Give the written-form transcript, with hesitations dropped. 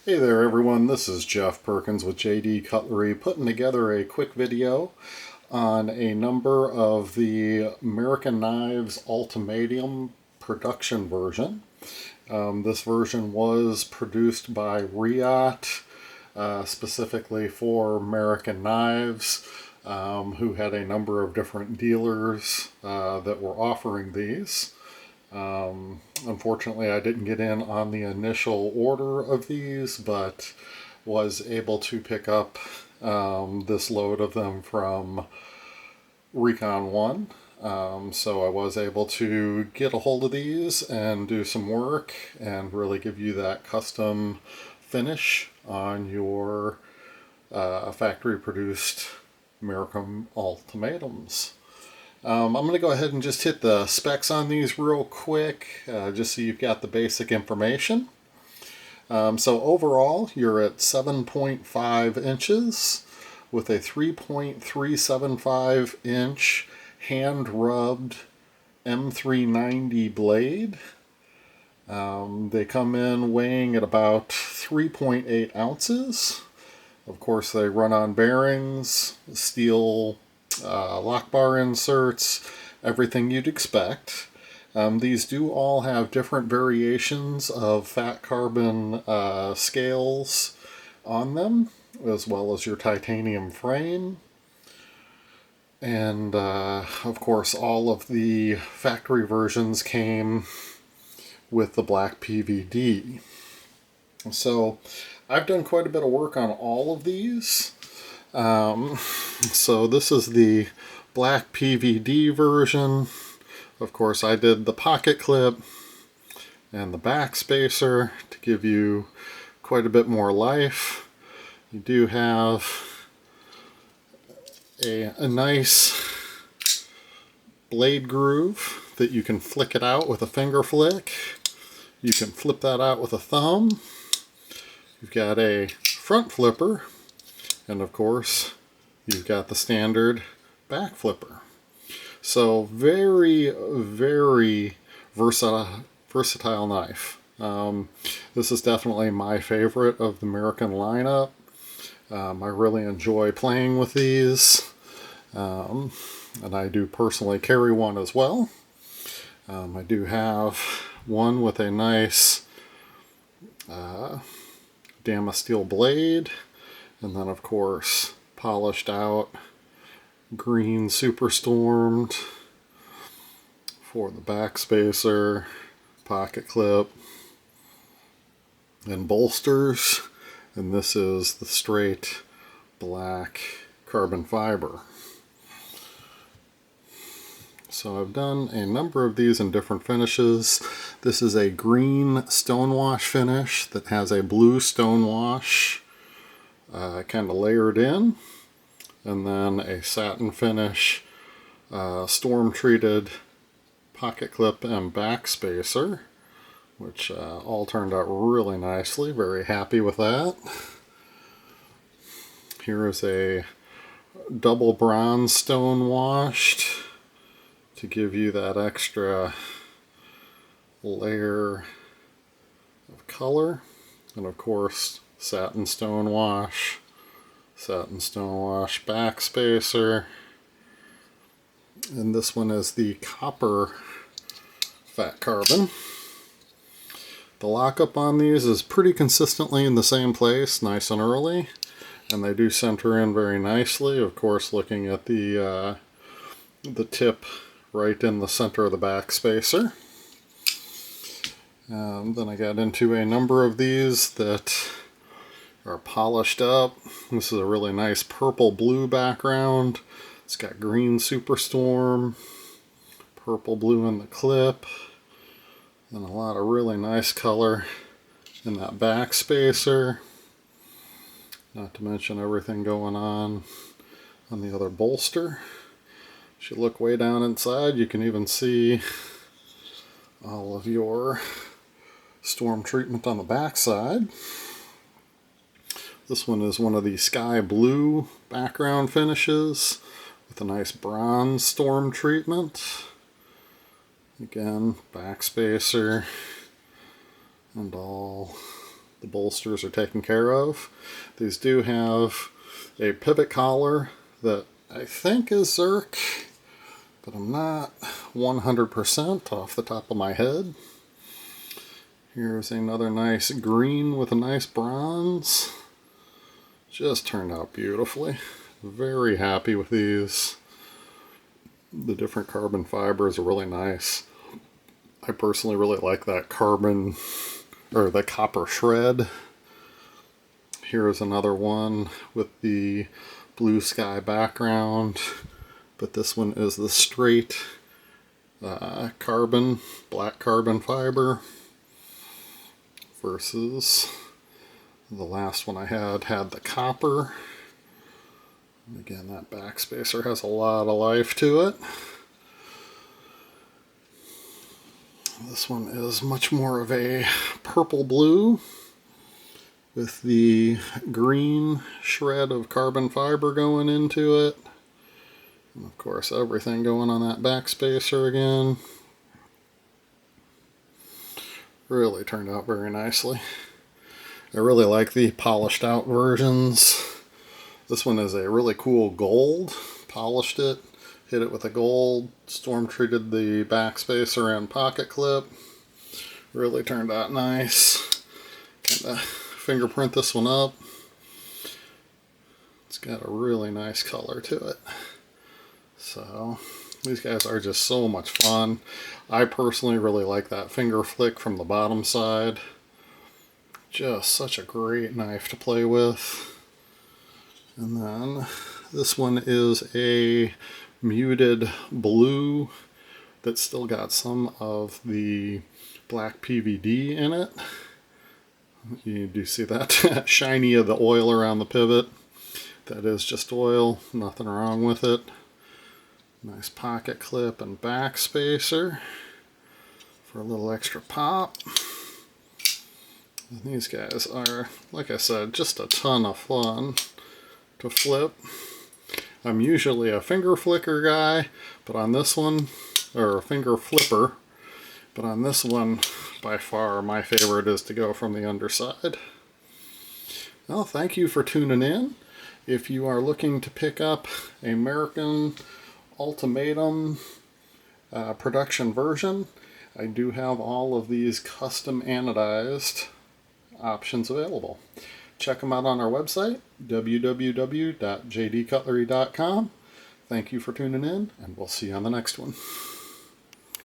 Hey there everyone, this is Jeff Perkins with JD Cutlery putting together a quick video on a number of the Merriken Knives Ultimatum production version. This version was produced by Riot, specifically for Merriken Knives, who had a number of different dealers that were offering these. Unfortunately, I didn't get in on the initial order of these, but was able to pick up this load of them from Recon 1. So I was able to get a hold of these and do some work and really give you that custom finish on your factory-produced Merriken Ultimatums. I'm going to go ahead and just hit the specs on these real quick, just so you've got the basic information. So overall, you're at 7.5 inches with a 3.375 inch hand-rubbed M390 blade. They come in weighing at about 3.8 ounces. Of course, they run on bearings, steel lock bar inserts, everything you'd expect. These do all have different variations of fat carbon scales on them, as well as your titanium frame. And of course, all of the factory versions came with the black PVD. So I've done quite a bit of work on all of these. So this is the black PVD version. Of course, I did the pocket clip and the back spacer to give you quite a bit more life. You do have a nice blade groove that you can flick it out with a finger flick. You can flip that out with a thumb. You've got a front flipper, and of course you've got the standard back flipper. So very, very versatile knife. This is definitely my favorite of the Merriken lineup. I really enjoy playing with these, and I do personally carry one as well. I do have one with a nice Damasteel blade, and then of course polished out green Superstormed for the back spacer, pocket clip, and bolsters. And this is the straight black carbon fiber. So I've done a number of these in different finishes. This is a green stonewash finish that has a blue stonewash kind of layered in, and then a satin finish, storm treated pocket clip and back spacer, which all turned out really nicely. Very happy with that. Here is a double bronze stone washed to give you that extra layer of color, and of course satin stone wash back spacer, and this one is the copper fat carbon. The lockup on these is pretty consistently in the same place, nice and early, and they do center in very nicely. Of course, looking at the tip right in the center of the back spacer. Then I got into a number of these that are polished up. This is a really nice purple blue background. It's got green Superstorm, purple blue in the clip, and a lot of really nice color in that back spacer. Not to mention everything going on the other bolster. If you look way down inside, you can even see all of your storm treatment on the back side. This one is one of the sky blue background finishes with a nice bronze storm treatment. Again, back spacer and all The bolsters are taken care of. These do have a pivot collar that I think is Zerk, but I'm not 100% off the top of my head. Here's another nice green with a nice bronze. Just turned out beautifully. Very happy with these. The different carbon fibers are really nice. I personally really like that carbon, or the copper shred. Here's another one with the blue sky background, but this one is the straight carbon, black carbon fiber, versus the last one I had the copper. And again, that backspacer has a lot of life to it. This one is much more of a purple blue with the green shred of carbon fiber going into it. And of course, everything going on that backspacer again. Really turned out very nicely. I really like the polished out versions. This one is a really cool gold. Polished it. Hit it with a gold, storm treated the backspacer and pocket clip. Really turned out nice. Kind of fingerprint this one up. It's got a really nice color to it. So these guys are just so much fun. I personally really like that finger flick from the bottom side. Just such a great knife to play with. And then this one is a muted blue that's still got some of the black PVD in it. You do see that shiny of the oil around the pivot. That is just oil, nothing wrong with it. Nice pocket clip and backspacer for a little extra pop. And these guys are, like I said, just a ton of fun to flip. I'm usually a finger flicker guy, but on this one, or a finger flipper, but on this one, by far, my favorite is to go from the underside. Well, thank you for tuning in. If you are looking to pick up a Merriken Ultimatum production version, I do have all of these custom anodized options available. Check them out on our website, www.jdcutlery.com. Thank you for tuning in, and we'll see you on the next one.